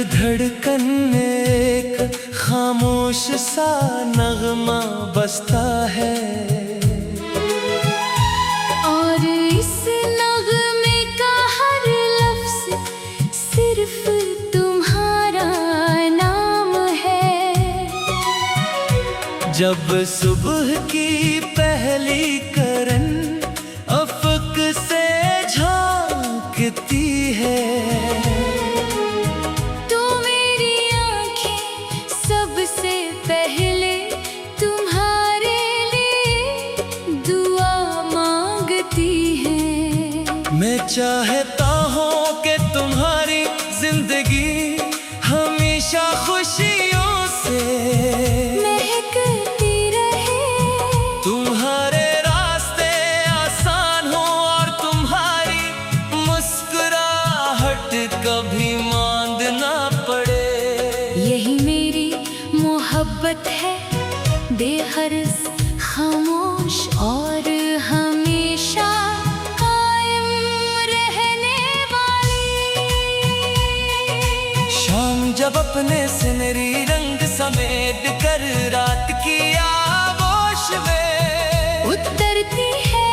धड़कन में एक खामोश सा नगमा बजता है, और इस नगमे का हर लफ्ज सिर्फ तुम्हारा नाम है। जब सुबह की पहली किरण अफक से झांकती है, तो मेरी आंखें सबसे पहले तुम्हारे लिए दुआ मांगती हैं। मैं चाहता हूँ कि तुम्हारी जिंदगी हमेशा खुशियों से महकती रहे, तुम्हारे रास्ते आसान हो और तुम्हारी मुस्कुराहट कभी मांद ना पड़े। यही मेरी मोहब्बत है, बेहर्ज, खामोश और हमेशा कायम रहने वाली। शाम जब अपने सुनहरी रंग समेट कर रात की आगोश में उतरती है,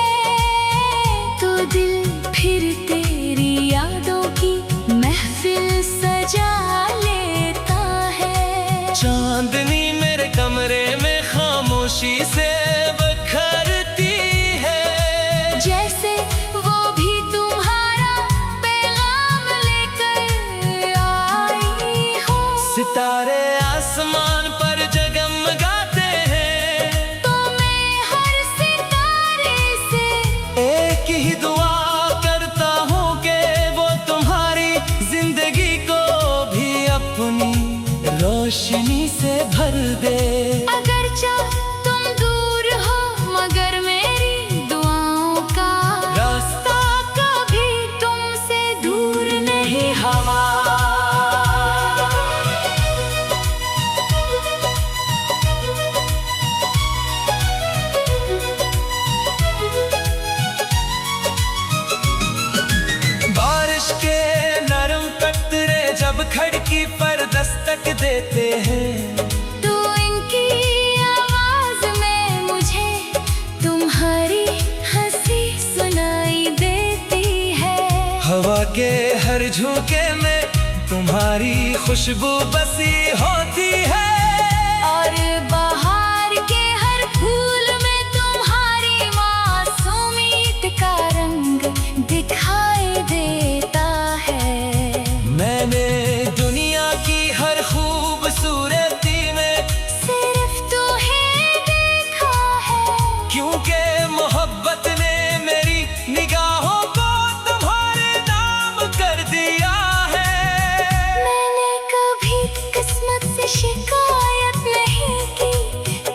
तो दिल फिर तेरी यादों की महफिल सजा लेता है। चांदनी मेरे कमरे में खामोशी से बखरती है, जैसे वो भी तुम्हारा पैगाम लेकर आई हो। सितारे आसमान पर जगमगाते हैं, तो मैं हर सितारे से एक ही दुआ करता हूँ कि वो तुम्हारी जिंदगी को भी अपनी रोशनी से भर दे। अगर चाह तुम दूर हो, मगर मेरी दुआओं का रास्ता कभी तुमसे दूर नहीं। हवा बारिश के नरम कतरे जब खिड़की पर दस्तक देते हैं, तो इनकी आवाज में मुझे तुम्हारी हंसी सुनाई देती है। हवा के हर झोंके में तुम्हारी खुशबू बसी होती है, और बाहर के हर फूल में तुम्हारी मासूमियत का रंग दिखाई देता है। मैंने दुनिया की हर खूबसूरती में सिर्फ तुम्हें देखा है, क्योंकि मोहब्बत ने मेरी निगाहों को तुम्हारे नाम कर दिया है। मैंने कभी किस्मत से शिकायत नहीं की,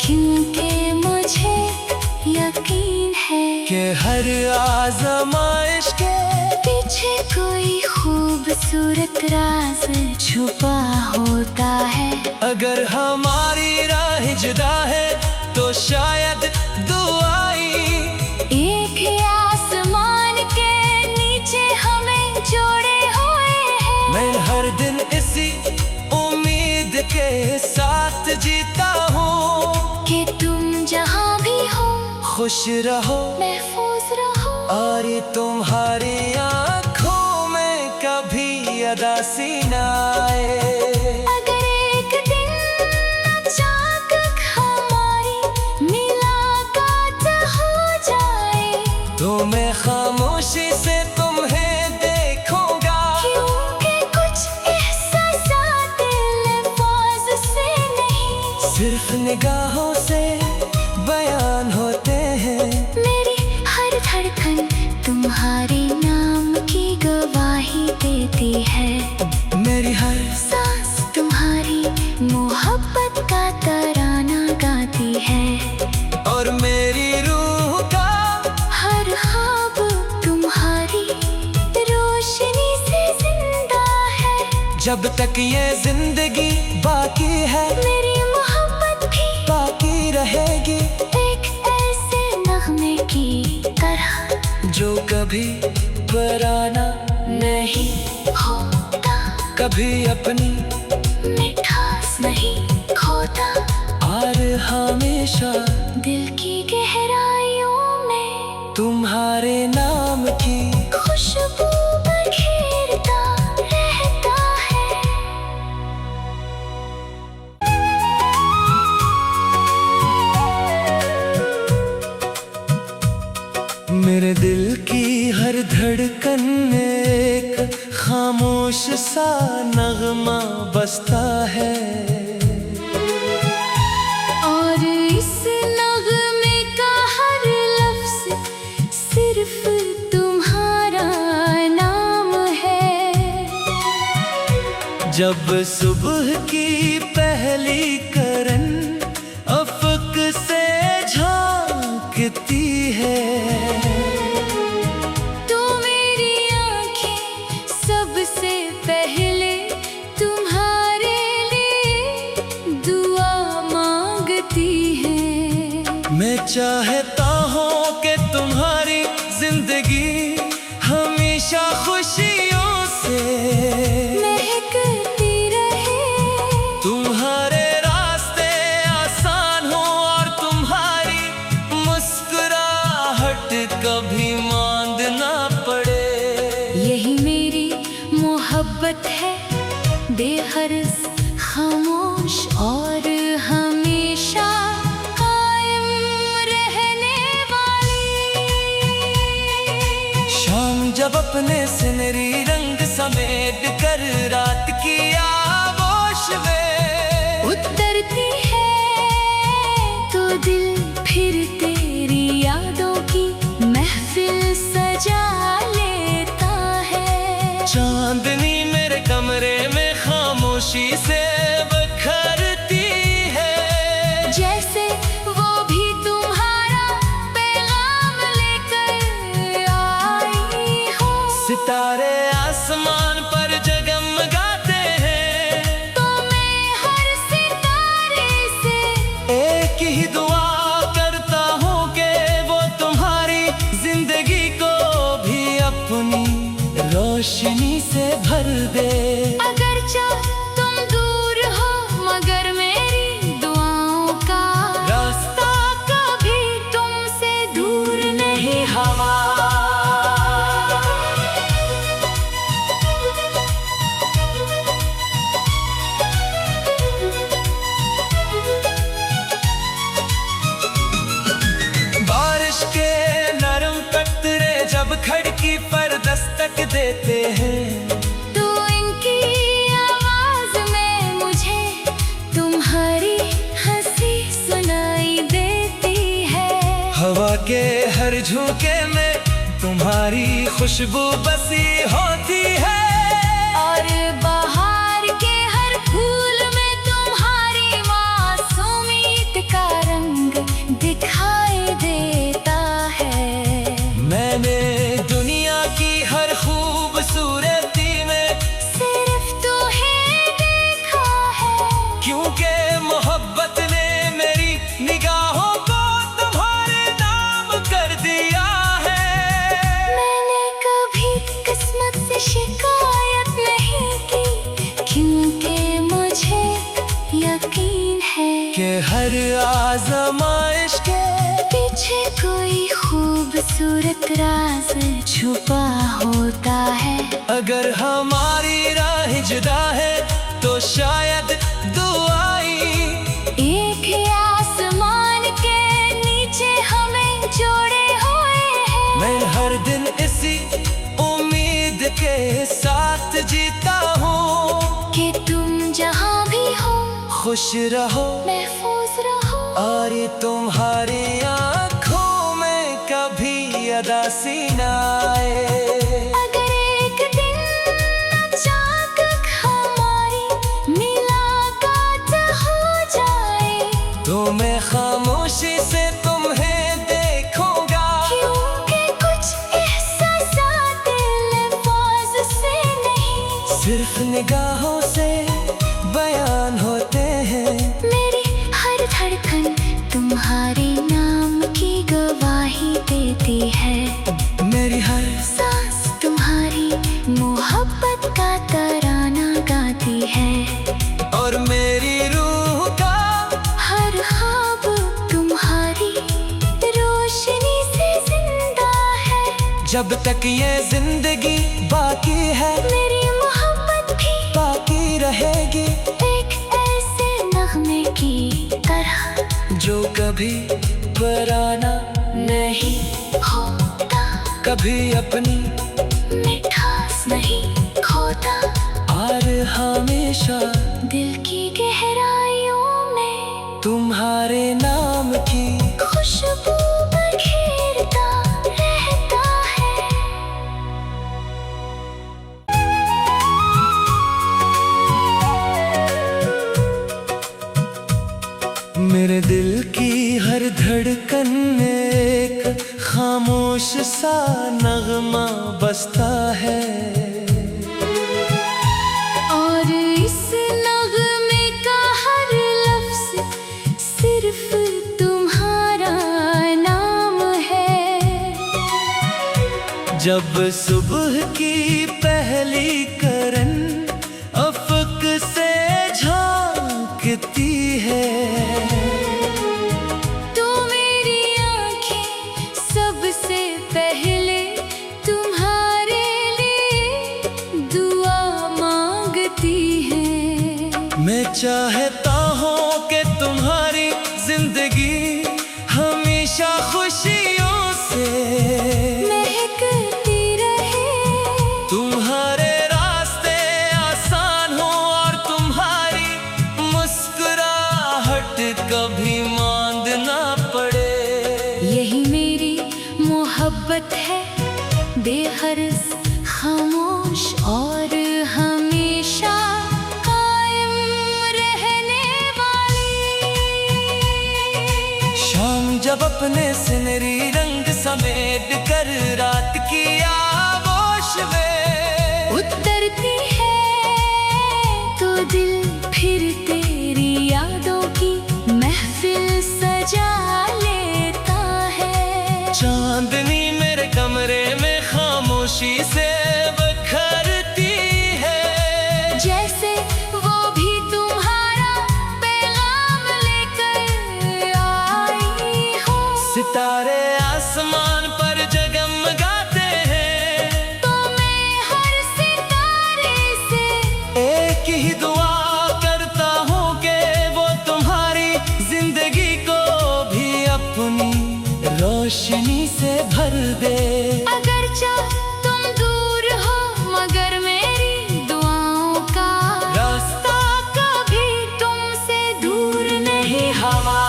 क्योंकि मुझे यकीन है कि हर आज़माइश के पीछे कोई खूबसूरत राज छुपा होता है। अगर हमारी राह जुदा है तो शायद दुआई एक ही आसमान के नीचे हमें जोड़े हुए हैं। मैं हर दिन इसी उम्मीद के साथ जीता हूँ कि तुम जहाँ भी हो खुश रहो महफूज रहो, और ये तुम्हारी आँखों में कभी अदासी न आए। अगर एक दिन अचानक हमारी मुलाकात हो जाए, तो मैं खामोशी से तुम्हें देखूंगा, क्योंकि कुछ एहसासात लफ्ज़ से नहीं सिर्फ निगाहों से बयान होते हैं। मेरी हर धड़कन तुम्हारे नाम की गवाही देती है, मेरी हर सांस तुम्हारी मोहब्बत का तराना गाती है, और मेरी रूह का हर ख्वाब तुम्हारी रोशनी से जिंदा है। जब तक ये जिंदगी बाकी है मेरी मोहब्बत भी बाकी रहेगी, एक ऐसे नगमे की तरह जो कभी पराना नहीं होता। कभी भी अपनी मिठास नहीं खोता, और हमेशा दिल की गहराइयों में तुम्हारे नाम की खुशबू बखेरता रहता है। मेरे दिल की हर धड़कन में एक खामोश सा नगमा बसता है, और इस नगमे का हर लफ्ज सिर्फ तुम्हारा नाम है। जब सुबह की पहली करन अफक से झांकती है, तो मेरी आंखें सबसे पहले तुम्हारे लिए दुआ मांगती हैं। मैं चाहता हूँ कि तुम्हारी जिंदगी हमेशा खुशियों से महकती रहे, तुम्हारे रास्ते आसान हो और तुम्हारी मुस्कुराहट कभी मांद ना पड़े। यही मेरी मोहब्बत है, बेहर्ज खामोश और हमेशा कायम रहने वाली। शाम जब अपने सुनहरी रंग समेट कर रात की आगोश में उतरती है, तो दिल फिर तेरी यादों की महफिल सजा लेता है। चांदनी मेरे कमरे में खामोशी से बखरती है, जैसे वो भी तुम्हारा पैगाम लेकर आई हो। सितारे आसमान पर जगमगाते हैं, तो मैं हर सितारे से एक ही दुआ करता हूँ कि वो तुम्हारी जिंदगी को भी अपनी रोशनी से भर दे। अगरचे तुम दूर हो, मगर मेरी दुआओं का रास्ता कभी तुमसे दूर नहीं। हवा बारिश के नरम कतरे जब खिड़की पर दस्तक देते हैं, तो इनकी आवाज में मुझे तुम्हारी हंसी सुनाई देती है। हवा के हर झोंके में तुम्हारी खुशबू बसी होती है, और बाहर के हर फूल में तुम्हारी मासूमियत का रंग दिखाई देता है। मैंने दुनिया की हर खूबसूरती में सिर्फ तुम्हें देखा है, क्योंकि मोहब्बत ने मेरी निगाहों को तुम्हारे नाम कर दिया है। मैंने कभी किस्मत से शिकायत नहीं की, क्योंकि मुझे यकीन है कि हर आजमाइश के पीछे कोई खूबसूरत राज छुपा होता है। अगर हमारी राह जुदा है तो शायद दुआई एक ही आसमान के नीचे हमें जोड़े हुए हैं। मैं हर दिन इसी उम्मीद के साथ जीता हूँ कि तुम जहाँ भी हो खुश रहो महफूज रहो, और ये तुम्हारी आँखों में कभी अदासी ना आए। अगर एक दिन अचानक हमारी मुलाकात हो जाए, तो मैं खामोशी से तुम्हें देखूंगा, क्योंकि कुछ एहसासात लफ्ज़ से नहीं सिर्फ निगाहों से बयान होते हैं। मेरी हर धड़कन तुम्हारे नाम की गवाही देती है, मेरी हर सांस तुम्हारी मोहब्बत का तराना गाती जब तक ये जिंदगी बाकी है मेरी मोहब्बत भी बाकी रहेगी, एक ऐसे नगमे की तरह जो कभी पुराना नहीं होता, कभी अपनी मिठास नहीं खोता। और हमेशा दिल की गहराइयों में तुम्हारे नाम की खुशबू बखेरता रहता है। मेरे दिल की हर धड़कन में एक खामोश सा नगमा बजता है, और इस नगमे का हर लफ्ज सिर्फ तुम्हारा नाम है। जब सुबह की पहली करन अफक से झांकती है, तो मेरी आंखें सबसे पहले तुम्हारे लिए दुआ मांगती हैं। मैं चाहता हूँ कि तुम्हारी जिंदगी हमेशा खुशियों से महकती रहे, तुम्हारे रास्ते आसान हो और तुम्हारी मुस्कुराहट कभी मांद ना पड़े। यही मेरी मोहब्बत है, बेहर्ज खामोश और हमेशा कायम रहने वाली। शाम जब अपने सुनहरी रंग समेट कर रात की आगोश में उतरती है, तो दिल फिर तेरी यादों की महफिल सजा लेता है। चांदनी मेरे कमरे में खामोशी से बखरती है, जैसे वो भी तुम्हारा पैगाम लेकर आई हो। सितारे आसमान पर जगमगाते हैं, तो मैं हर सितारे से एक ही दुआ करता हूँ कि वो तुम्हारी जिंदगी को भी अपनी रोशनी से भर दे। अगरचे तुम दूर हो मगर मेरी दुआओं का रास्ता कभी तुमसे दूर नहीं। हवा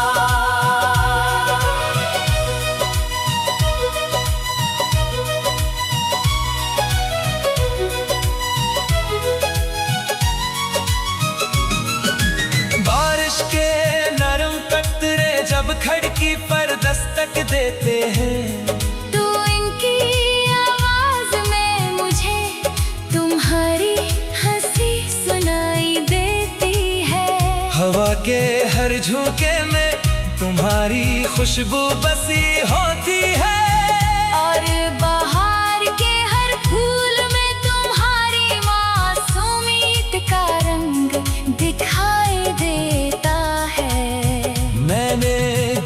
बारिश के नरम कतरे जब खिड़की पर दस्तक देते हैं, तो इनकी आवाज में मुझे तुम्हारी हंसी सुनाई देती है। हवा के हर झोंके में तुम्हारी खुशबू बसी होती है, और बाहर के हर फूल में तुम्हारी मासूमियत का रंग दिखाई देता है। मैंने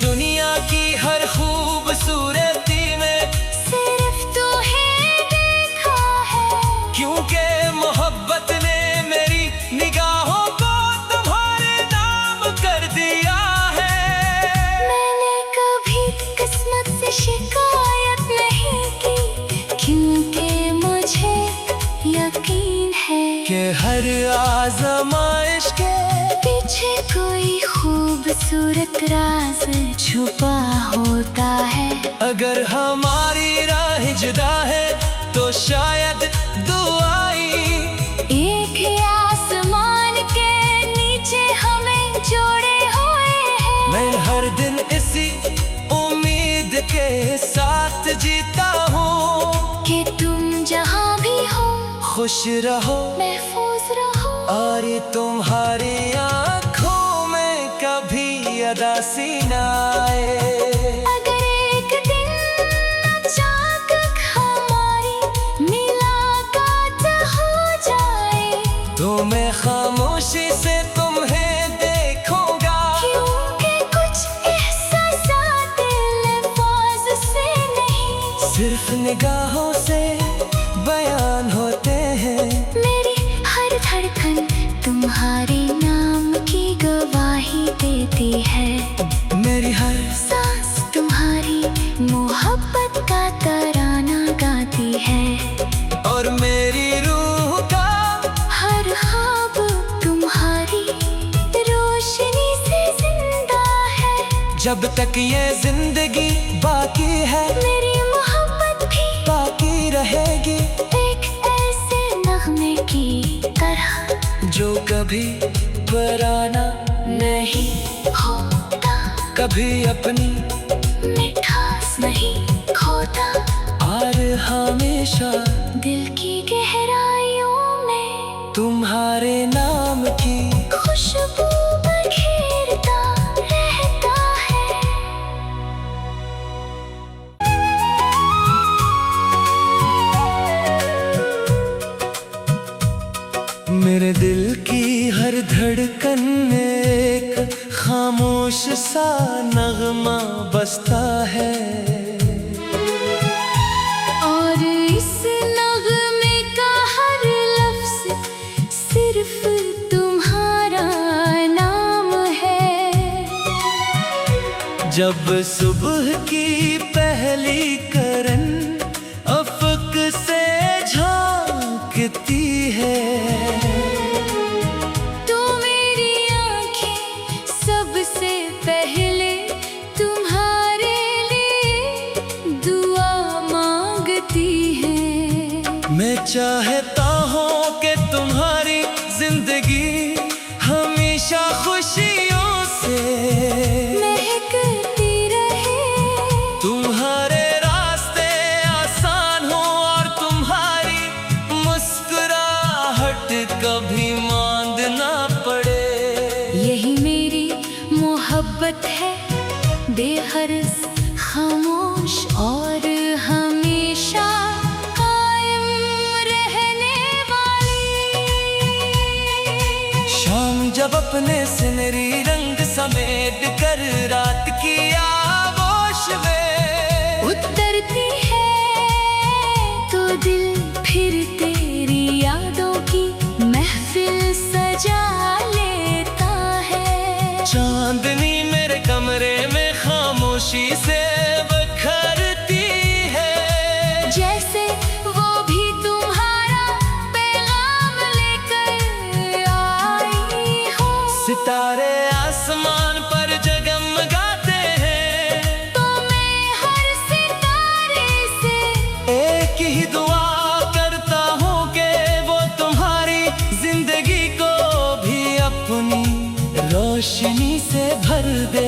दुनिया की हर खूबसूरती में सिर्फ तुम्हें देखा है, क्योंकि मोहब्बत ने मेरी निगाहों को तुम्हारे नाम कर दिया है। मैंने कभी किस्मत से शिकायत नहीं की, क्योंकि मुझे यकीन है कि हर आज़माइश के पीछे कोई खूबसूरत राज छुपा होता है। अगर हमारी राह जुदा है तो शायद दुआई एक ही आसमान के नीचे हमें जोड़े हुए हैं। मैं हर दिन इसी उम्मीद के साथ जीता हूँ कि तुम जहाँ भी हो खुश रहो महफूज रहो, और तुम्हारी आँखों में कभी उदासी न आए। अगर एक दिन अचानक हमारी मुलाकात हो जाए, तो मैं खामोशी से तुम्हें देखूंगा, क्योंकि कुछ एहसास दिल सिर्फ निगाहों से बयान होते हैं। मेरी हर धड़कन तुम्हारे नाम की गवाही देती है। मेरी हर सांस तुम्हारी मोहब्बत का तराना गाती है। और मेरी रूह का हर ख्वाब तुम्हारी रोशनी से जिंदा है। जब तक ये जिंदगी बाकी है, मेरी मोहब्बत भी बाकी रहेगी। एक ऐसे नगमे की तरह जो कभी पुराना नहीं होता, कभी अपनी मिठास नहीं खोता। और हमेशा दिल की गहराइयों में तुम्हारे नाम की खुशबू बखेरता रहता है। मेरे दिल की हर धड़कन में एक खामोश सा नगमा बजता है। और इस नगमे का हर लफ्ज सिर्फ तुम्हारा नाम है। जब सुबह की पहली किरण अफक से झांकती है, तो मेरी आंखें सबसे पहले तुम्हारे लिए दुआ मांगती हैं। मैं चाहता हूँ कि तुम्हारी जिंदगी हमेशा खुशियों से महकती रहे। तुम्हारे रास्ते आसान हो और तुम्हारी मुस्कुराहट कभी मांद ना पड़े। यही मेरी मोहब्बत है, बेहर्ज खामोश और हमेशा कायम रहने वाली। शाम जब अपने सुनहरी रंग समेट कर रात की आगोश में उतरती है, तो दिल फिर तेरी यादों की महफिल सजा लेता है। चांदनी मेरे कमरे में खामोशी से बखरती है। जैसे वो भी तुम्हारा पैगाम लेकर आई हो। सितारे आसमान पर जगमगाते हैं, तो मैं हर सितारे से एक ही दुआ करता हूँ कि वो तुम्हारी जिंदगी को भी अपनी रोशनी से भर दे।